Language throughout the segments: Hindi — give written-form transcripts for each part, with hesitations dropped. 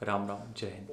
राम राम, जय हिंद।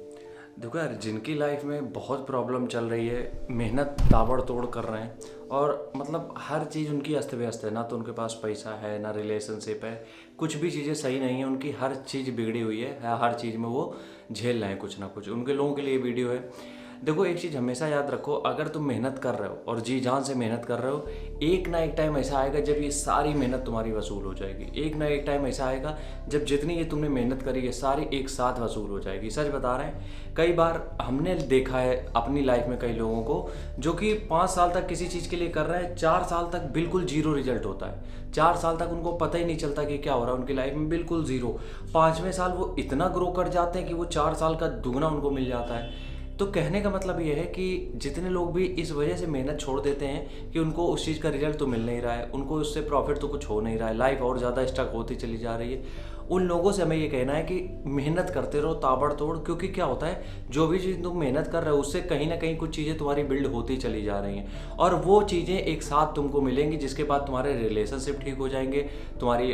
देखो यार, जिनकी लाइफ में बहुत प्रॉब्लम चल रही है, मेहनत ताबड़तोड़ कर रहे हैं और मतलब हर चीज़ उनकी अस्त व्यस्त है। ना तो उनके पास पैसा है, ना रिलेशनशिप है, कुछ भी चीज़ें सही नहीं है उनकी, हर चीज़ बिगड़ी हुई है, हर चीज़ में वो झेल रहे हैं कुछ ना कुछ। उनके लोगों के लिए वीडियो है। देखो, एक चीज़ हमेशा याद रखो, अगर तुम मेहनत कर रहे हो और जी जान से मेहनत कर रहे हो, एक ना एक टाइम ऐसा आएगा जब ये सारी मेहनत तुम्हारी वसूल हो जाएगी। एक ना एक टाइम ऐसा आएगा जब जितनी ये तुमने मेहनत करी है सारी एक साथ वसूल हो जाएगी। सच बता रहे हैं, कई बार हमने देखा है अपनी लाइफ में कई लोगों को जो कि 5 साल तक किसी चीज़ के लिए कर रहे हैं, 4 साल तक बिल्कुल जीरो रिजल्ट होता है। 4 साल तक उनको पता ही नहीं चलता कि क्या हो रहा है उनकी लाइफ में, बिल्कुल ज़ीरो। 5वें साल वो इतना ग्रो कर जाते हैं कि वो 4 साल का दुगना उनको मिल जाता है। तो कहने का मतलब ये है कि जितने लोग भी इस वजह से मेहनत छोड़ देते हैं कि उनको उस चीज़ का रिजल्ट तो मिल नहीं रहा है, उनको उससे प्रॉफिट तो कुछ हो नहीं रहा है, लाइफ और ज़्यादा स्टक होती चली जा रही है, उन लोगों से हमें ये कहना है कि मेहनत करते रहो ताबड़तोड़। क्योंकि क्या होता है, जो भी चीज़ तुम मेहनत कर रहे हो उससे कहीं ना कहीं कुछ चीज़ें तुम्हारी बिल्ड होती चली जा रही हैं और वो चीज़ें एक साथ तुमको मिलेंगी, जिसके बाद तुम्हारे रिलेशनशिप ठीक हो जाएंगे, तुम्हारी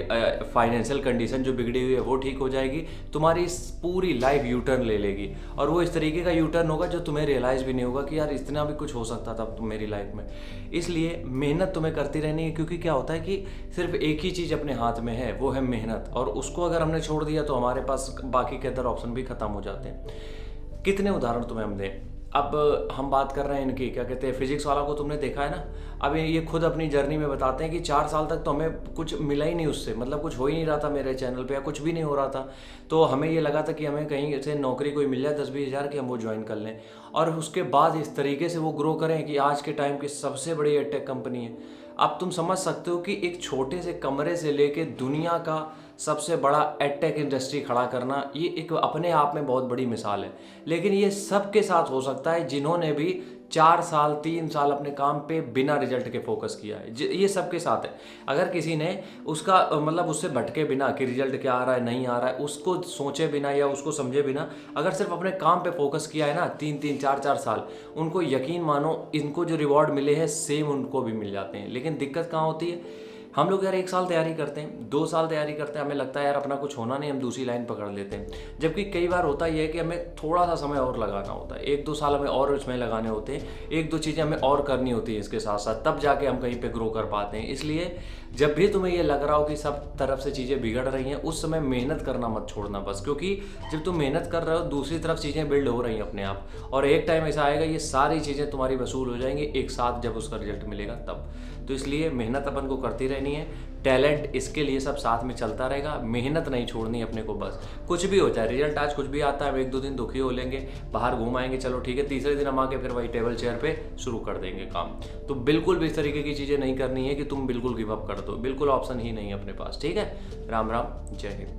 फाइनेंशियल कंडीशन जो बिगड़ी हुई है वो ठीक हो जाएगी, तुम्हारी पूरी लाइफ यू टर्न ले लेगी। और वो इस तरीके का यू टर्न होगा जो तुम्हें रियलाइज़ भी नहीं होगा कि यार इतना भी कुछ हो सकता था तुम मेरी लाइफ में। इसलिए मेहनत तुम्हें करती रहनी है, क्योंकि क्या होता है कि सिर्फ एक ही चीज़ अपने हाथ में है, वो है मेहनत। और उसको अगर हमने छोड़ दिया तो हमारे पास बाकी के अदर ऑप्शन भी खत्म हो जाते हैं। कितने उदाहरण तुम्हें हम दें। अब हम बात कर रहे हैं इनकी, क्या कहते हैं, फिजिक्स वाला को तुमने देखा है ना। अब ये खुद अपनी जर्नी में बताते हैं कि 4 साल तक तो हमें कुछ मिला ही नहीं उससे, मतलब कुछ हो ही नहीं रहा था मेरे चैनल पे, या कुछ भी नहीं हो रहा था। तो हमें ये लगा था कि हमें कहीं से नौकरी कोई मिल जाए 10-20 हज़ार की, हम वो ज्वाइन कर लें और उसके बाद इस तरीके से वो ग्रो करें कि आज के टाइम की सबसे बड़ी एडटेक कंपनी है। अब तुम समझ सकते हो कि एक छोटे से कमरे से लेके दुनिया का सबसे बड़ा एडटेक इंडस्ट्री खड़ा करना, ये एक अपने आप में बहुत बड़ी मिसाल है। लेकिन ये सबके साथ हो सकता है जिन्होंने भी 4 साल 3 साल अपने काम पे बिना रिजल्ट के फोकस किया है। ये सबके साथ है। अगर किसी ने उसका मतलब उससे भटके बिना कि रिजल्ट क्या आ रहा है नहीं आ रहा है, उसको सोचे बिना या उसको समझे बिना अगर सिर्फ अपने काम पे फोकस किया है ना 3-3 4-4 साल, उनको यकीन मानो इनको जो रिवॉर्ड मिले हैं सेम उनको भी मिल जाते हैं। लेकिन दिक्कत कहाँ होती है, हम लोग यार 1 साल तैयारी करते हैं, 2 साल तैयारी करते हैं, हमें लगता है यार अपना कुछ होना नहीं, हम दूसरी लाइन पकड़ लेते हैं। जबकि कई बार होता यह है कि हमें थोड़ा सा समय और लगाना होता है, 1-2 साल हमें और इसमें लगाने होते हैं, 1-2 चीज़ें हमें और करनी होती है इसके साथ साथ, तब जाके हम कहीं पे ग्रो कर पाते हैं। इसलिए जब भी तुम्हें ये लग रहा हो कि सब तरफ से चीज़ें बिगड़ रही हैं, उस समय मेहनत करना मत छोड़ना बस। क्योंकि जब तुम मेहनत कर रहे हो दूसरी तरफ चीज़ें बिल्ड हो रही हैं अपने आप, और एक टाइम ऐसा आएगा ये सारी चीज़ें तुम्हारी वसूल हो जाएंगी एक साथ जब उसका रिजल्ट मिलेगा तब। तो इसलिए मेहनत अपन को करती रहनी है, टैलेंट इसके लिए सब साथ में चलता रहेगा, मेहनत नहीं छोड़नी अपने को बस। कुछ भी हो जाए, रिजल्ट आज कुछ भी आता है, हम 1-2 दिन दुखी हो लेंगे, बाहर घूम आएंगे, चलो ठीक है, तीसरे दिन हम आके फिर वही टेबल चेयर पे शुरू कर देंगे काम। तो बिल्कुल भी इस तरीके की चीज़ें नहीं करनी है कि तुम बिल्कुल गिव अप कर दो, बिल्कुल ऑप्शन ही नहीं है अपने पास। ठीक है, राम राम, जय हिंद।